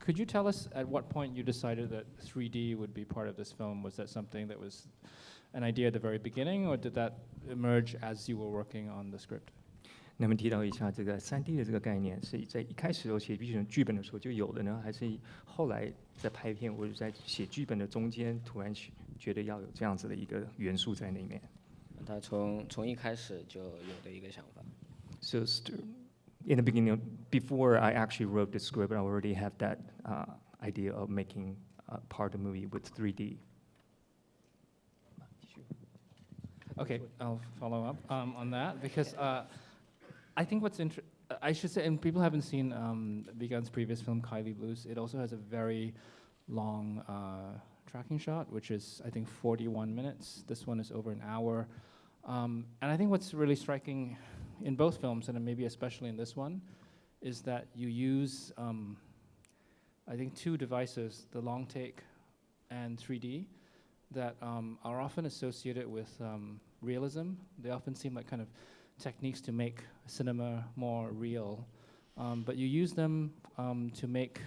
Could you tell us at what point you decided that 3D would be part of this film? Was that something that was an idea at the very beginning, or did that emerge as you were working on the script? 那么提到一下这个3D 的这个概念，是在一开始写剧本的时候就有的呢，还是后来在拍片或者在写剧本的中间，突然觉得要有这样子的一个元素在里面？他从一开始就有的一个想法。So in the beginning, before I actually wrote the script, I already had that idea of making part of the movie with 3D. Okay, I'll follow up on that because I think I should say, and people haven't seen Bi Gan's previous film, Kaili Blues. It also has a very long tracking shot, which is, I think, 41 minutes. This one is over an hour. And I think what's really striking in both films, and maybe especially in this one, is that you use, I think, two devices, the long take and 3D, that are often associated with realism. They often seem like kind of techniques to make cinema more real, but you use them to make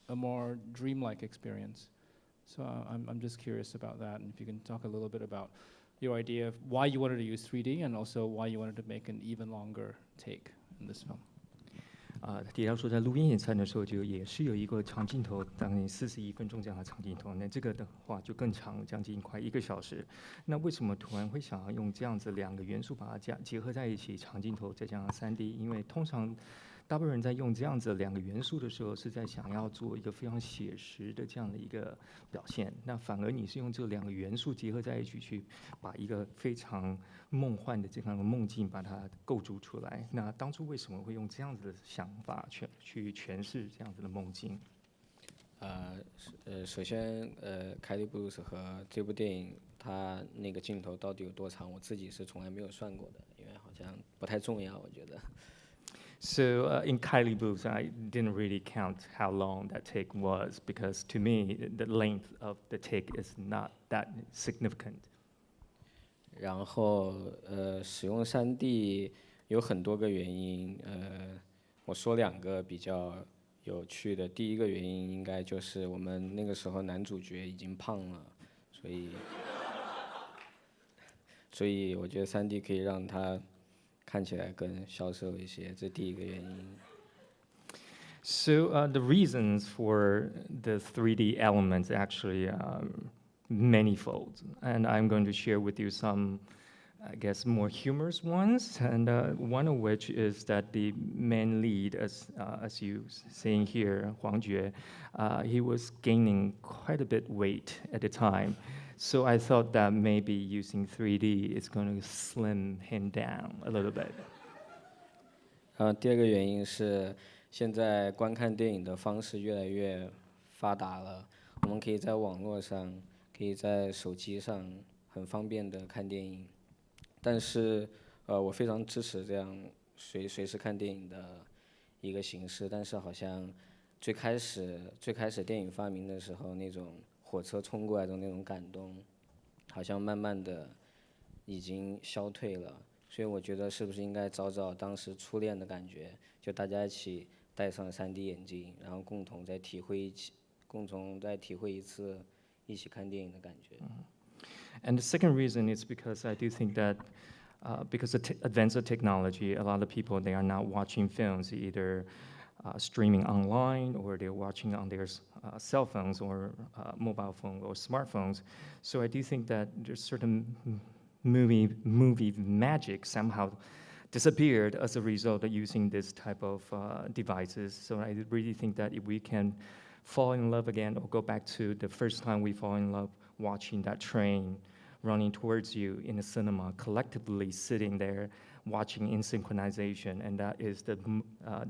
a more dreamlike experience. So I'm just curious about that, and if you can talk a little bit about your idea of why you wanted to use 3D and also why you wanted to make an even longer take in this film. 他提到说，在录音演参的时候，就也是有一个长镜头，将近41分钟这样的长镜头。那这个的话就更长，将近快1个小时。那为什么突然会想要用这样子2个元素把它结合在一起，长镜头再加上3D？因为通常大部分人在用这样子2个元素的时候，是在想要做一个非常写实的这样的一个表现。那反而你是用这2个元素结合在一起，去把一个非常梦幻的这样的梦境把它构筑出来。那当初为什么会用这样子的想法去诠释这样子的梦境？首先，Kaili Blues 和这部电影，它那个镜头到底有多长，我自己是从来没有算过的，因为好像不太重要，我觉得。So in Kaili Blues, I didn't really count how long that take was because to me, the length of the take is not that significant. 然后使用3D有很多个原因，我说2个比较有趣的。第一个原因应该就是我们那个时候男主角已经胖了，所以我觉得3D可以让他看起来更消瘦一些，这第一个原因。So the reasons for the 3D elements actually manifold, and I'm going to share with you some, I guess, more humorous ones. And one of which is that the main lead, as you seeing here, Huang Jue, he was gaining quite a bit weight at the time. So I thought that maybe using 3D is going to slim him down a little bit. 第二个原因是，现在观看电影的方式越来越发达了，我们可以在网络上，可以在手机上很方便的看电影。但是，我非常支持这样随时看电影的一个形式。但是好像最开始电影发明的时候，那种火车冲过来的那种感动，好像慢慢的已经消退了。所以我觉得是不是应该找当时初恋的感觉，就大家一起戴上3D 眼镜，然后共同再体会一次一起看电影的感觉。And the second reason is because I do think that because of advance of technology, a lot of people, they are now watching films either streaming online or they're watching on their cell phones or mobile phone or smartphones. So I do think that there's certain movie magic somehow disappeared as a result of using this type of devices. So I really think that if we can fall in love again or go back to the first time we fall in love watching that train running towards you in the cinema, collectively sitting there watching in synchronization, and that is the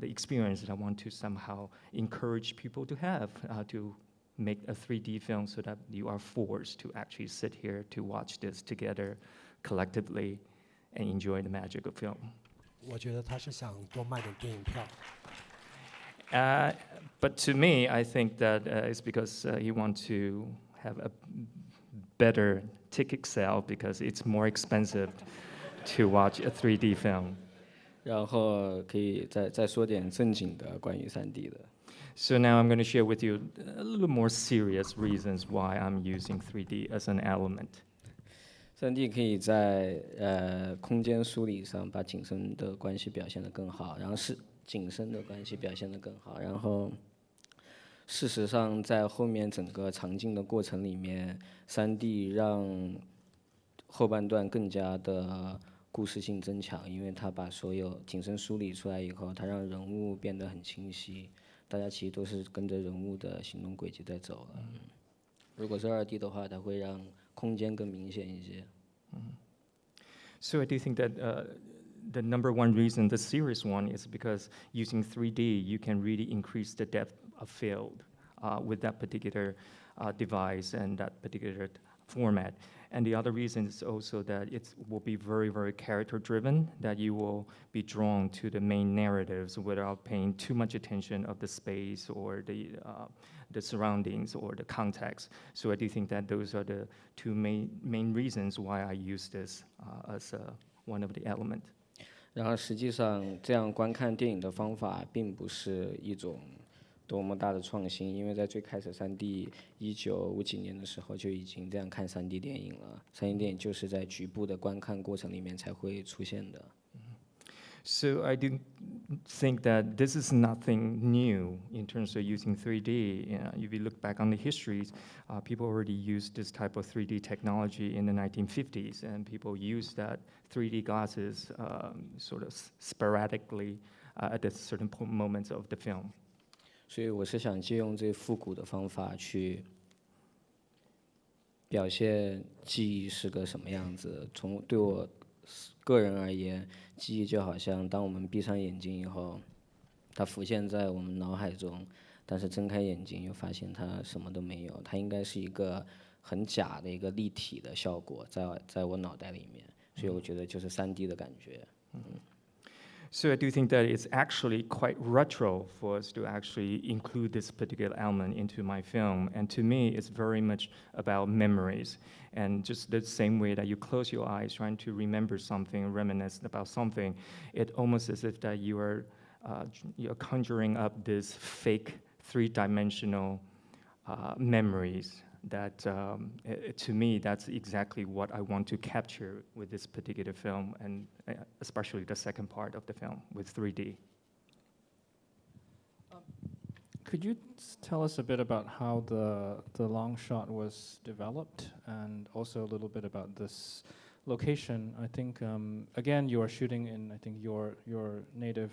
experience that I want to somehow encourage people to have, to make a 3D film so that you are forced to actually sit here to watch this together collectively and enjoy the magic of film. 我觉得他是想多卖点电影票。But to me, I think that it's because you want to have a better ticket sale because it's more expensive to watch a 3D film. 然后可以再说点正经的关于3D 的。So now I'm going to share with you a little more serious reasons why I'm using 3D as an element. 3D 可以在空间梳理上把景深的关系表现得更好，然后是景深的关系表现得更好，然后事实上在后面整个场景的过程里面，3D 让后半段更加的故事性增强，因为它把所有景深梳理出来以后，它让人物变得很清晰，大家其实都是跟着人物的行动轨迹在走了。如果是2D 的话，它会让空间更明显一些。So I do think that the number one reason, the serious one, is because using 3D, you can really increase the depth of field with that particular device and that particular format. And the other reason is also that it will be very, very character-driven, that you will be drawn to the main narratives without paying too much attention of the space or the surroundings or the context. So I do think that those are the two main reasons why I use this as one of the elements. 然后实际上，这样观看电影的方法并不是一种多么大的创新，因为在最开始3D1950几年的时候就已经这样看3D 电影了。3D 电影就是在局部的观看过程里面才会出现的。So I do think that this is nothing new in terms of using 3D. If you look back on the histories, people already used this type of 3D technology in the 1950s, and people used that 3D glasses sort of sporadically at the certain moments of the film. 所以我是想借用这复古的方法去表现记忆是个什么样子。对我个人而言，记忆就好像当我们闭上眼睛以后，它浮现在我们脑海中，但是睁开眼睛又发现它什么都没有，它应该是一个很假的一个立体的效果在我脑袋里面，所以我觉得就是3D 的感觉。So I do think that it's actually quite retro for us to actually include this particular element into my film. And to me, it's very much about memories. And just the same way that you close your eyes trying to remember something, reminisce about something, it almost as if that you're conjuring up this fake three-dimensional memories that to me, that's exactly what I want to capture with this particular film, and especially the second part of the film with 3D. Could you tell us a bit about how the long shot was developed, and also a little bit about this location? I think again you are shooting in your native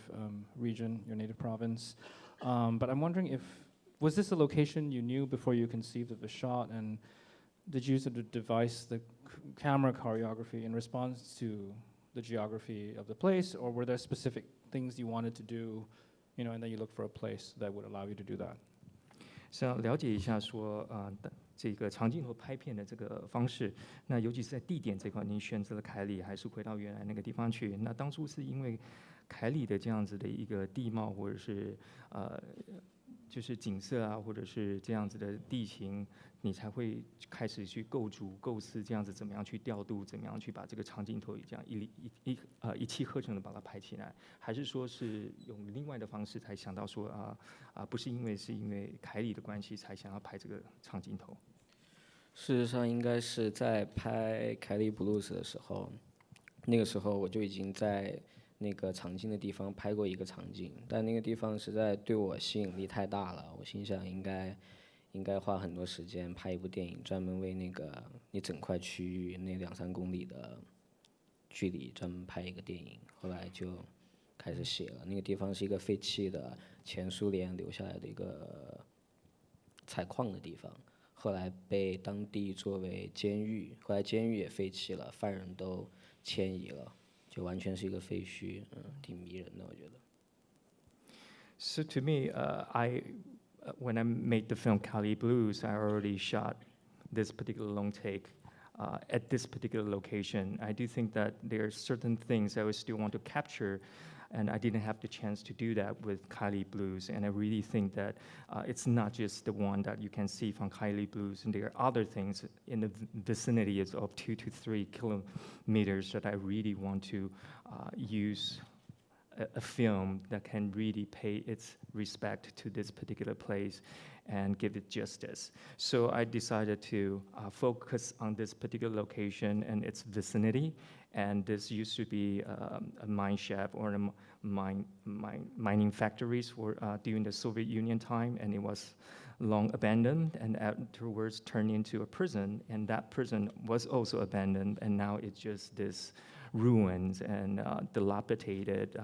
region, your native province, but I'm wondering if was this a location you knew before you conceived of the shot, and did you use the device, the camera choreography, in response to the geography of the place, or were there specific things you wanted to do, and then you look for a place that would allow you to do that? 想了解一下说这个长镜头拍片的这个方式，那尤其是在地点这块，您选择了凯里还是回到原来那个地方去？那当初是因为凯里的这样子的一个地貌，或者是就是景色啊，或者是这样子的地形，你才会开始去构思这样子怎么样去调度，怎么样去把这个长镜头这样一气呵成的把它拍起来，还是说是用另外的方式才想到说不是因为凯里的关系才想要拍这个长镜头？事实上，应该是在拍《Kaili Blues》的时候，那个时候我就已经在那个场景的地方拍过一个场景，但那个地方实在对我吸引力太大了，我心想应该花很多时间拍一部电影，专门为那个一整块区域那2-3公里的距离专门拍一个电影。后来就开始写了，那个地方是一个废弃的前苏联留下来的一个采矿的地方，后来被当地作为监狱，后来监狱也废弃了，犯人都迁移了。就完全是一个废墟，挺迷人的，我觉得。So to me, when I made the film Kaili Blues, I already shot this particular long take at this particular location. I do think that there are certain things I would still want to capture, and I didn't have the chance to do that with Kaili Blues. And I really think that it's not just the one that you can see from Kaili Blues, and there are other things in the vicinity of 2 to 3 kilometers that I really want to use a film that can really pay its respect to this particular place and give it justice. So I decided to focus on this particular location and its vicinity. And this used to be a mine shaft or a mining factories during the Soviet Union time, and it was long abandoned and afterwards turned into a prison. And that prison was also abandoned, and now it's just this ruins and dilapidated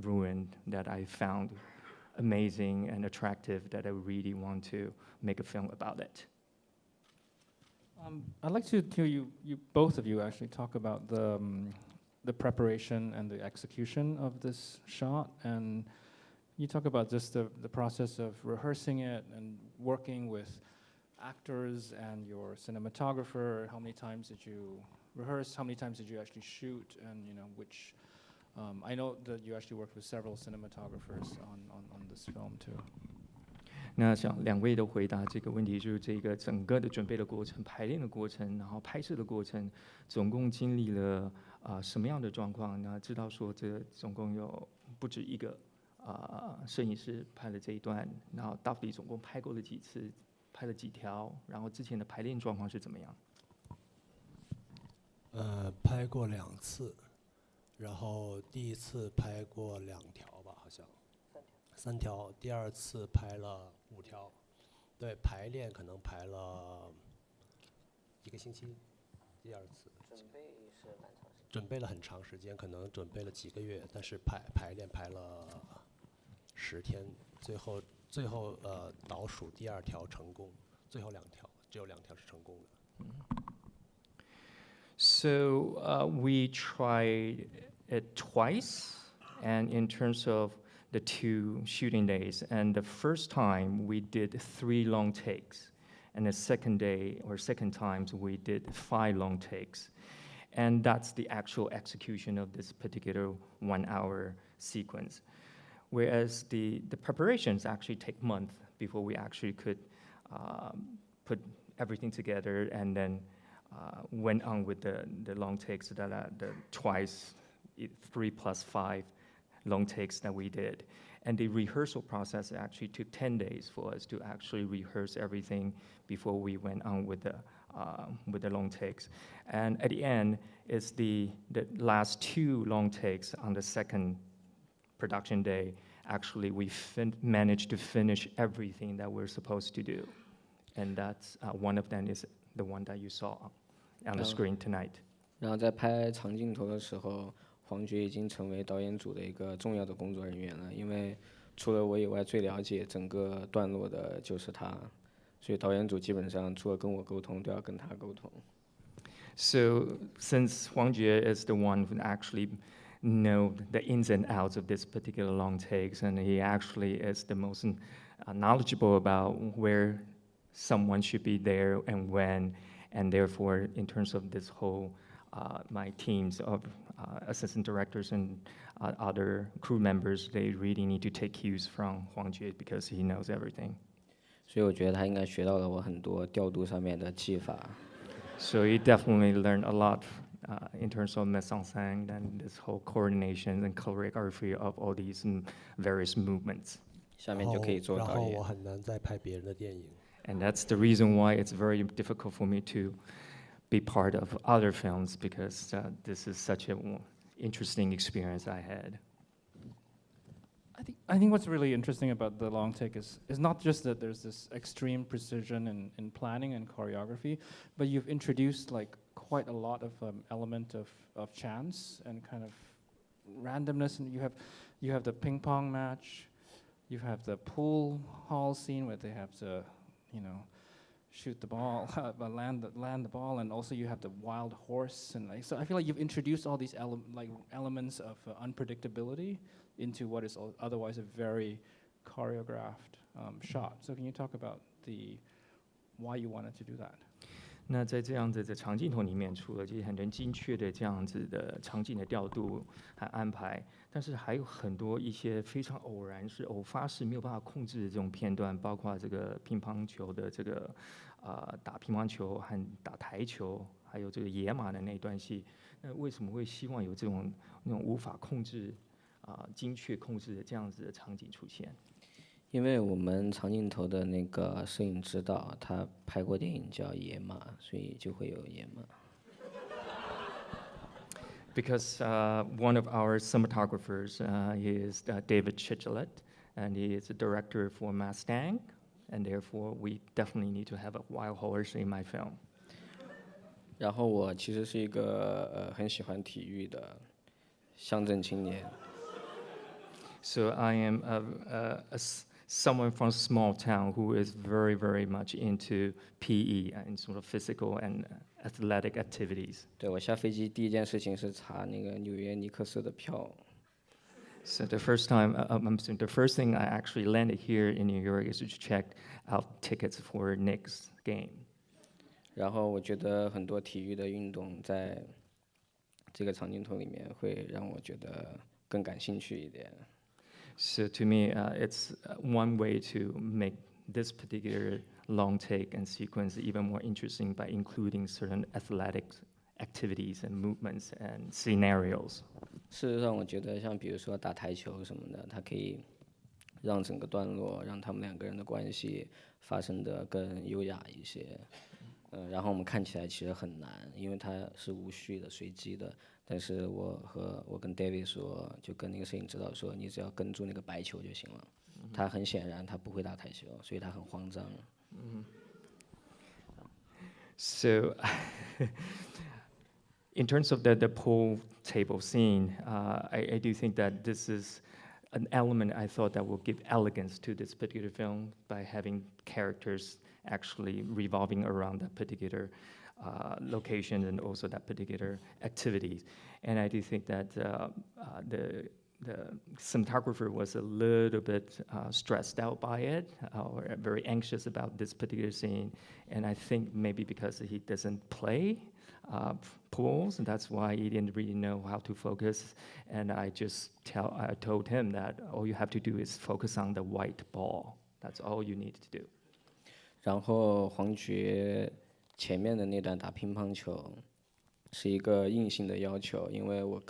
ruin that I found amazing and attractive that I really want to make a film about it. I'd like to hear you both of you actually talk about the preparation and the execution of this shot, and you talk about just the process of rehearsing it and working with actors and your cinematographer. How many times did you rehearse? How many times did you actually shoot? And which I know that you actually worked with several cinematographers on this film too. 那想两位都回答这个问题，就是这个整个的准备的过程、排练的过程，然后拍摄的过程，总共经历了什么样的状况？那知道说这总共有不止一个摄影师拍了这一段，然后到底总共拍过了几次，拍了几条，然后之前的排练状况是怎么样？拍过2次，然后第一次拍过2条吧，好像3条，第二次拍了5条，对，排练可能排了1个星期，第二次准备了很长时间，可能准备了几个月，但是排练排了10天，最后倒数第2条成功，最后2条只有2条是成功的。So we tried it twice, and in terms of the 2 shooting days, and the first time we did 3 long takes, and the second times we did 5 long takes, and that's the actual execution of this particular 1-hour sequence. Whereas the preparations actually take months before we actually could put everything together, and then went on with the long takes that the twice, 3 plus 5 long takes that we did. And the rehearsal process actually took 10 days for us to actually rehearse everything before we went on with the long takes. And at the end, it's the last 2 long takes on the second production day. Actually, we managed to finish everything that we're supposed to do. And that's one of them is the one that you saw on the screen tonight. 然后在拍长镜头的时候，黄觉已经成为导演组的一个重要的工作人员了，因为除了我以外，最了解整个段落的就是他，所以导演组基本上除了跟我沟通，都要跟他沟通。So since Huang Jue is the one who actually know the ins and outs of this particular long takes, and he actually is the most knowledgeable about where someone should be there and when, and therefore in terms of this whole my teams of assistant directors and other crew members, they really need to take cues from Huang Jue because he knows everything. 所以我觉得他应该学到了我很多调度上面的技法。So he definitely learned a lot in terms of mise en scène and this whole coordination and choreography of all these various movements. 下面就可以做导演。然后我很难再拍别人的电影。And that's the reason why it's very difficult for me to be part of other films because this is such an interesting experience I had. I think what's really interesting about the long take is not just that there's this extreme precision in planning and choreography, but you've introduced like quite a lot of element of chance and kind of randomness, and you have the ping pong match, you have the pool hall scene where they have to, shoot the ball, land the ball, and also you have the wild horse, and so I feel like you've introduced all these elements of unpredictability into what is otherwise a very choreographed shot. So can you talk about why you wanted to do that? 那在这样子的长镜头里面，除了这些很精确的这样子的场景的调度和安排，但是还有很多一些非常偶发式没有办法控制的这种片段，包括这个乒乓球的这个打乒乓球和打台球，还有这个野马的那段戏，那为什么会希望有这种那种无法控制精确控制的这样子的场景出现？因为我们长镜头的那个摄影指导，他拍过电影叫《野马》，所以就会有野马。Because one of our cinematographers is David Chichelet, and he is a director for Mustang, and therefore we definitely need to have a wild horse in my film. 然后我其实是一个很喜欢体育的乡镇青年。So I am someone from a small town who is very, very much into PE and sort of physical and athletic activities. 对，我下飞机第一件事情是查那个纽约尼克斯的票。So the first thing I actually landed here in New York is to check out tickets for Knicks game. 然后我觉得很多体育的运动在这个长镜头里面会让我觉得更感兴趣一点。So to me, it's one way to make this particular long take and sequence even more interesting by including certain athletic activities and movements and scenarios. 事实上，我觉得像比如说打台球什么的，它可以让整个段落让他们两个人的关系发生得更优雅一些。然后我们看起来其实很难，因为它是无序的、随机的。但是我跟 David 说，就跟那个摄影指导说，你只要跟住那个白球就行了。他很显然他不会打台球，所以他很慌张。So, in terms of the pool table scene, I do think that this is an element I thought that will give elegance to this particular film by having characters actually revolving around that particular location and also that particular activity. And I do think that the cinematographer was a little bit stressed out by it or very anxious about this particular scene. And I think maybe because he doesn't play pools, and that's why he didn't really know how to focus. And I told him that all you have to do is focus on the white ball. That's all you need to do. 然后黄觉前面的那段打乒乓球是一个硬性的要求，因为我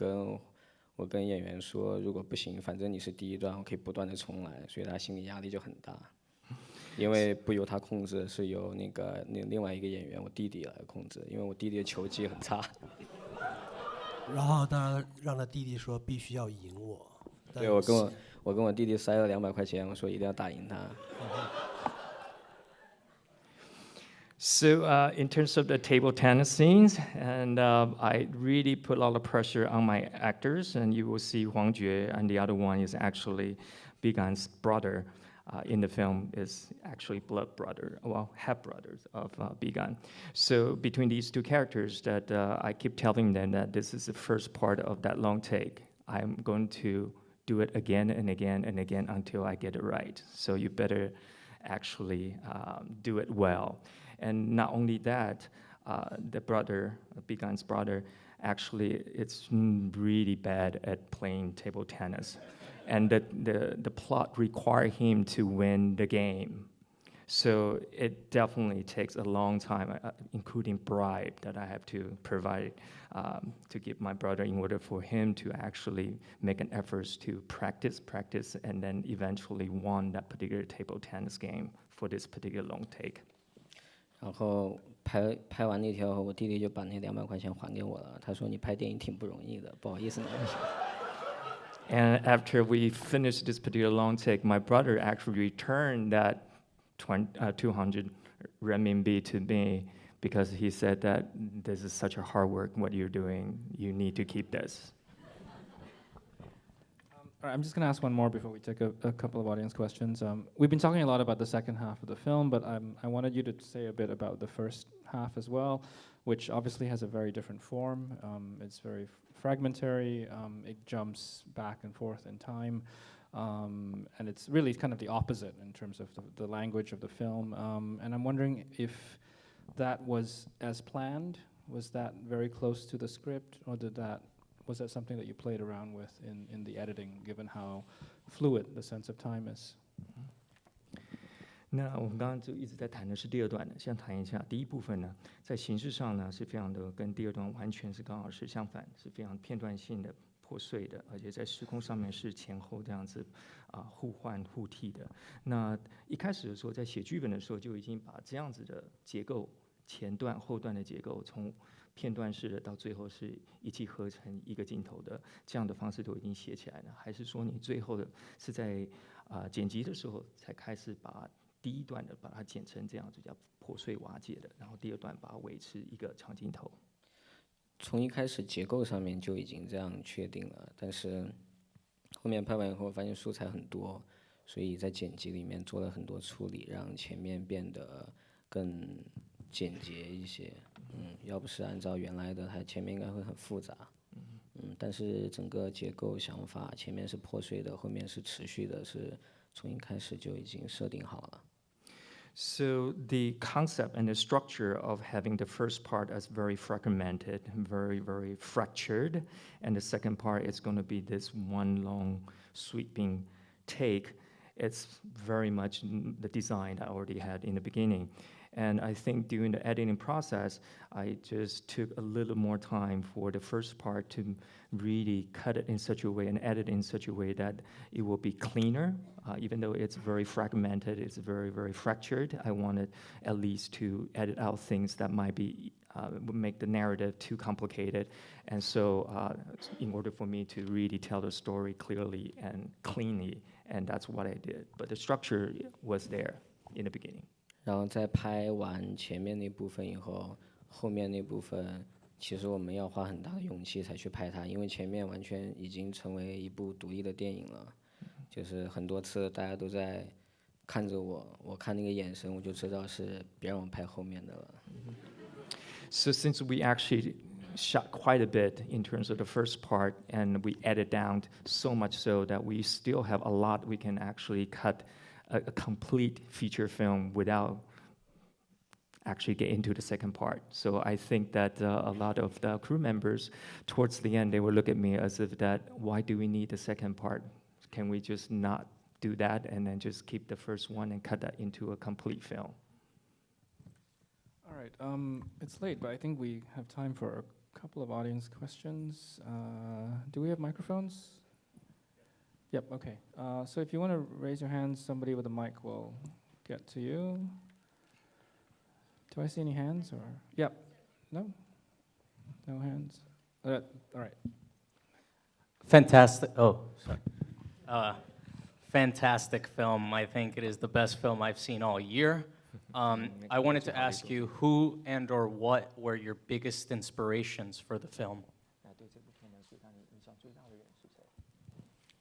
跟演员说，如果不行，反正你是第一段，我可以不断的重来，所以他心理压力就很大。因为不由他控制，是由另外一个演员我弟弟来控制，因为我弟弟的球技很差。然后他让他弟弟说必须要赢我。对，我跟我弟弟塞了200块钱，我说一定要打赢他。So in terms of the table tennis scenes, and I really put a lot of pressure on my actors, and you will see Huang Jue, and the other one is actually Bi Gan's brother. In the film is actually blood brother, well, half brothers of Bi Gan. So between these two characters, that I keep telling them that this is the first part of that long take. I'm going to do it again and again and again until I get it right. So you better actually do it well. And not only that, the brother, Bi Gan's brother, actually it's really bad at playing table tennis. And the plot required him to win the game. So it definitely takes a long time, including bribe that I have to provide to give my brother in order for him to actually make an effort to practice, and then eventually won that particular table tennis game for this particular long take. 然后拍完那条，我弟弟就把那200块钱还给我了。他说你拍电影挺不容易的，不好意思拿。And after we finished this particular long take, my brother actually returned that 200 renminbi to me because he said that this is such a hard work, what you're doing, you need to keep this. All right, I'm just going to ask one more before we take a couple of audience questions. We've been talking a lot about the second half of the film, but I wanted you to say a bit about the first half as well, which obviously has a very different form. It's very fragmentary. It jumps back and forth in time. And it's really kind of the opposite in terms of the language of the film. And I'm wondering if that was as planned. Was that very close to the script, or was that something that you played around with in the editing, given how fluid the sense of time is? 那我们刚刚就一直在谈的是第二段的，先谈一下第一部分呢，在形式上呢是非常的跟第二段完全是刚好是相反，是非常片段性的、破碎的，而且在时空上面是前后这样子互换互替的。那一开始的时候，在写剧本的时候就已经把这样子的结构，前段后段的结构，从片段式的到最后是一气呵成一个镜头的这样的方式都已经写起来了，还是说你最后的是在剪辑的时候才开始把第一段的把它剪成这样子叫破碎瓦解的，然后第二段把它维持一个长镜头？从一开始结构上面就已经这样确定了，但是后面拍完以后发现素材很多，所以在剪辑里面做了很多处理，让前面变得更简洁一些。要不是按照原来的，它前面应该会很复杂。但是整个结构想法前面是破碎的，后面是持续的，是从一开始就已经设定好了。So the concept and the structure of having the first part as very fragmented, very, very fractured, and the second part is going to be this one long sweeping take, it's very much the design I already had in the beginning. And I think during the editing process, I just took a little more time for the first part to really cut it in such a way and edit in such a way that it will be cleaner. Even though it's very fragmented, it's very, very fractured, I wanted at least to edit out things that might be would make the narrative too complicated. And so in order for me to really tell the story clearly and cleanly, and that's what I did. But the structure was there in the beginning. 然后在拍完前面那部分以后，后面那部分其实我们要花很大的勇气才去拍它，因为前面完全已经成为一部独立的电影了。就是很多次大家都在看着我，我看那个眼神我就知道是别让我拍后面的了。So since we actually shot quite a bit in terms of the first part, and we edited down so much so that we still have a lot we can actually cut a complete feature film without actually get into the second part. So I think that a lot of the crew members, towards the end, they would look at me as if that, why do we need the second part? Can we just not do that and then just keep the first one and cut that into a complete film? All right, it's late, but I think we have time for a couple of audience questions. Do we have microphones? Yep, okay. So if you want to raise your hand, somebody with a mic will get to you. Do I see any hands or? Yep. No? No hands? All right. Fantastic. Oh, sorry. Fantastic film. I think it is the best film I've seen all year. I wanted to ask you who and or what were your biggest inspirations for the film?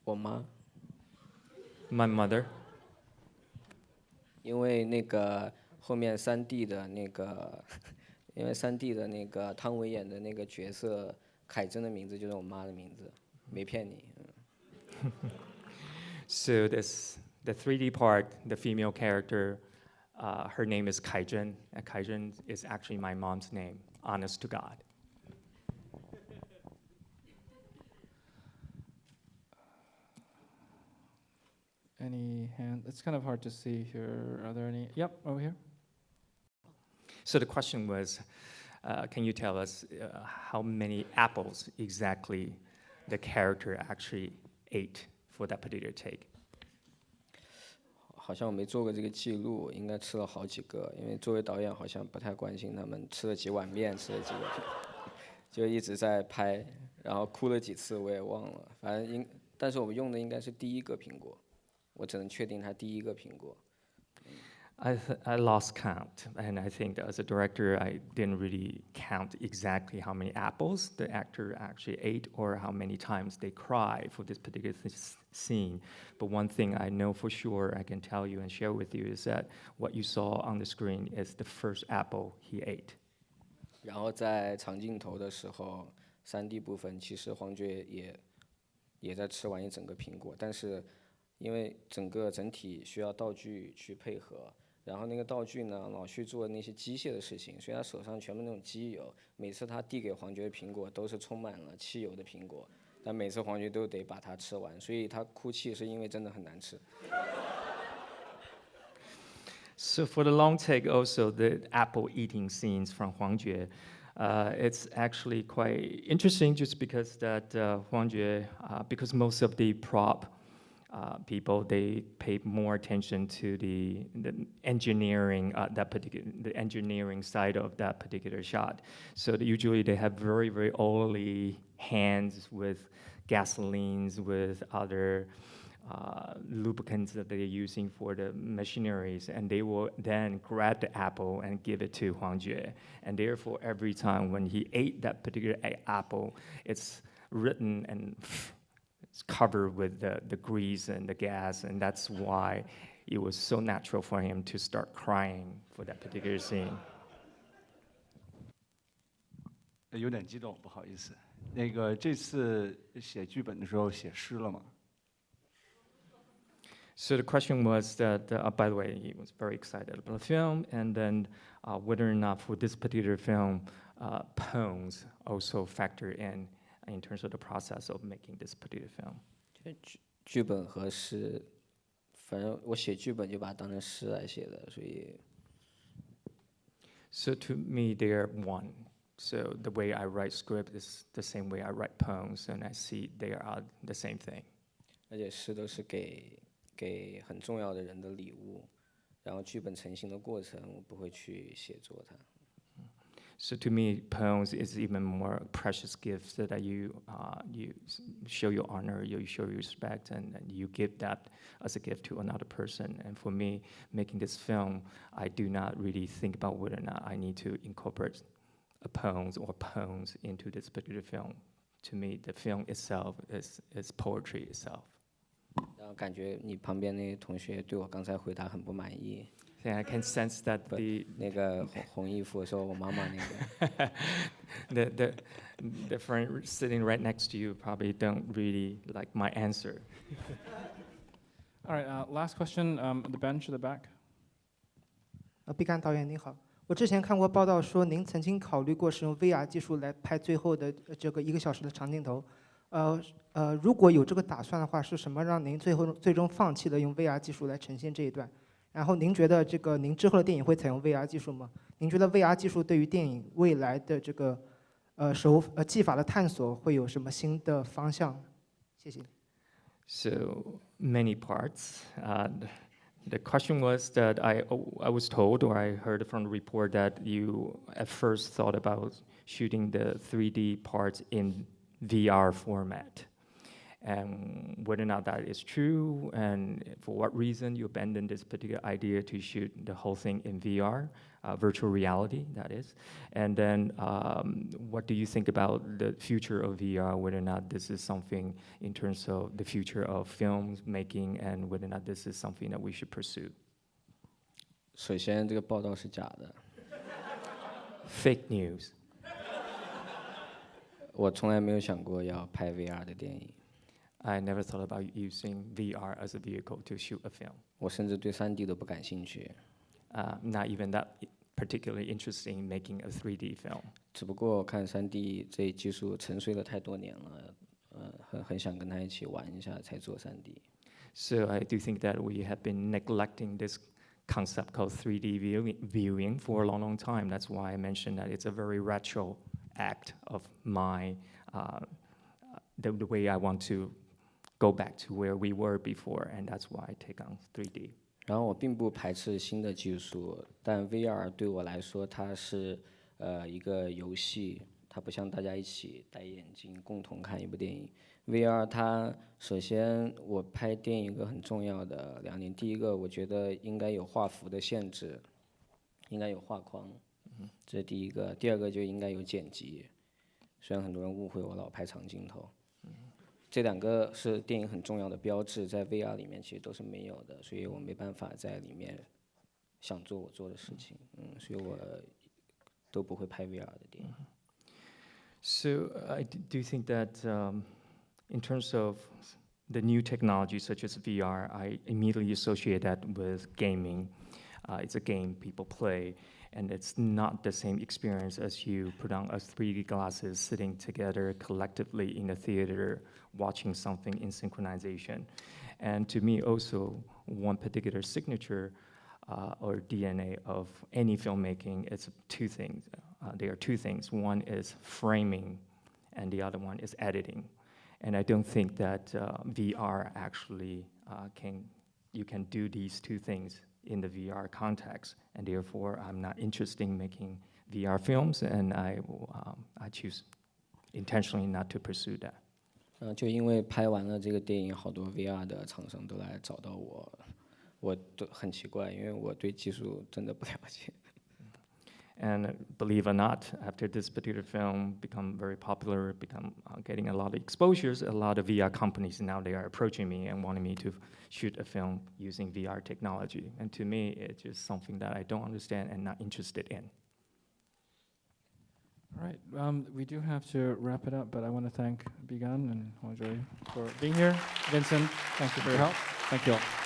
我妈， My mother. 因为那个后面3D 的那个，因为3D 的那个汤唯演的那个角色凯珍的名字就是我妈的名字，没骗你。So the 3D part, the female character, her name is Kaizhen, and Kaizhen is actually my mom's name, honest to God. Any hand? It's kind of hard to see here. Are there any? Yep, over here. So the question was, can you tell us how many apples exactly the character actually ate for that particular take? 好像我没做过这个记录，应该吃了好几个，因为作为导演好像不太关心他们吃了几碗面，吃了几个，就一直在拍，然后哭了几次我也忘了，反正但是我们用的应该是第一个苹果，我只能确定它第一个苹果。I lost count, and I think as a director, I didn't really count exactly how many apples the actor actually ate or how many times they cried for this particular scene. But one thing I know for sure I can tell you and share with you is that what you saw on the screen is the first apple he ate. 然后在长镜头的时候，3D 部分其实黄觉也在吃完一整个苹果，但是因为整体需要道具去配合。然后那个道具呢，老去做那些机械的事情，所以他手上全部那种机油，每次他递给黄觉的苹果都是充满了汽油的苹果，但每次黄觉都得把它吃完，所以他哭泣是因为真的很难吃。So for the long take, also the apple eating scenes from Huang Jue, it's actually quite interesting just because that Huang Jue, because most of the prop people, they pay more attention to the engineering, the engineering side of that particular shot. So usually they have very, very oily hands with gasolines, with other lubricants that they're using for the machineries, and they will then grab the apple and give it to Huang Jue. And therefore, every time when he ate that particular apple, it's written and it's covered with the grease and the gas, and that's why it was so natural for him to start crying for that particular scene. 有点激动，不好意思。那个这次写剧本的时候写诗了吗？ So the question was that, by the way, he was very excited about the film, and then whether or not for this particular film, poems also factor in terms of the process of making this particular film. 剧本和诗，反正我写剧本就把它当成诗来写的，所以。So to me, they are one. So the way I write script is the same way I write poems, and I see they are the same thing. 而且诗都是给很重要的人的礼物，然后剧本成型的过程，我不会去写作它。 So to me, poems is even more precious gifts that you show your honor, you show your respect, and you give that as a gift to another person. And for me, making this film, I do not really think about whether or not I need to incorporate a poems into this particular film. To me, the film itself is poetry itself. 然后感觉你旁边那个同学对我刚才回答很不满意。 Yeah, I can sense that 那个红衣服说我妈妈那个。the friend sitting right next to you probably don't really like my answer. All right, last question, the bench at the back. Bi Gan 导演您好，我之前看过报道说您曾经考虑过使用 VR 技术来拍最后的这个1个小时的长镜头，如果有这个打算的话，是什么让您最终放弃了用 VR 技术来呈现这一段？然后您觉得您之后的电影会采用 VR 技术吗？您觉得 VR 技术对于电影未来的这个技法的探索会有什么新的方向？谢谢。So many parts. The question was that I was told, or I heard from the report, that you at first thought about shooting the 3D parts in VR format. And whether or not that is true, and for what reason you abandoned this particular idea to shoot the whole thing in VR, virtual reality, that is. And then what do you think about the future of VR, whether or not this is something in terms of the future of film making, and whether or not this is something that we should pursue? 首先，这个报道是假的。Fake news. 我从来没有想过要拍 VR 的电影。 I never thought about using VR as a vehicle to shoot a film. 我甚至对3D 都不感兴趣。Not even that particularly interested in making a 3D film. 只不过看3D 这一技术沉睡了太多年了，很想跟他一起玩一下才做3D。So I do think that we have been neglecting this concept called 3D viewing for a long, long time. That's why I mentioned that it's a very retro act of my the way I want to go back to where we were before, and that's why I take on 3D. 然后我并不排斥新的技术，但 VR 对我来说，它是一个游戏，它不像大家一起戴眼镜共同看一部电影。VR 它首先我拍电影一个很重要的2点，第一个我觉得应该有画幅的限制，应该有画框，这是第一个。第二个就应该有剪辑，虽然很多人误会我老拍长镜头。这2个是电影很重要的标志，在 VR 里面其实都是没有的，所以我没办法在里面想做我做的事情，所以我都不会拍 VR 的电影。So I do think that in terms of the new technology such as VR, I immediately associate that with gaming. It's a game people play, and it's not the same experience as you put on a 3D glasses, sitting together collectively in a theater, watching something in synchronization. And to me also, one particular signature or DNA of any filmmaking. It's two things. There are two things. One is framing, and the other one is editing. And I don't think that VR actually you can do these two things in the VR context, and therefore I'm not interested in making VR films, and I choose intentionally not to pursue that. 就因为拍完了这个电影，好多 VR 的厂商都来找到我，我都很奇怪，因为我对技术真的不了解。And believe it or not, after this particular film become very popular, getting a lot of exposures, a lot of VR companies now they are approaching me and wanting me to shoot a film using VR technology. And to me, it's just something that I don't understand and not interested in. All right, we do have to wrap it up, but I want to thank Bi Gan and Huang Jue for being here. Vincent, thank you for your help. Thank you all.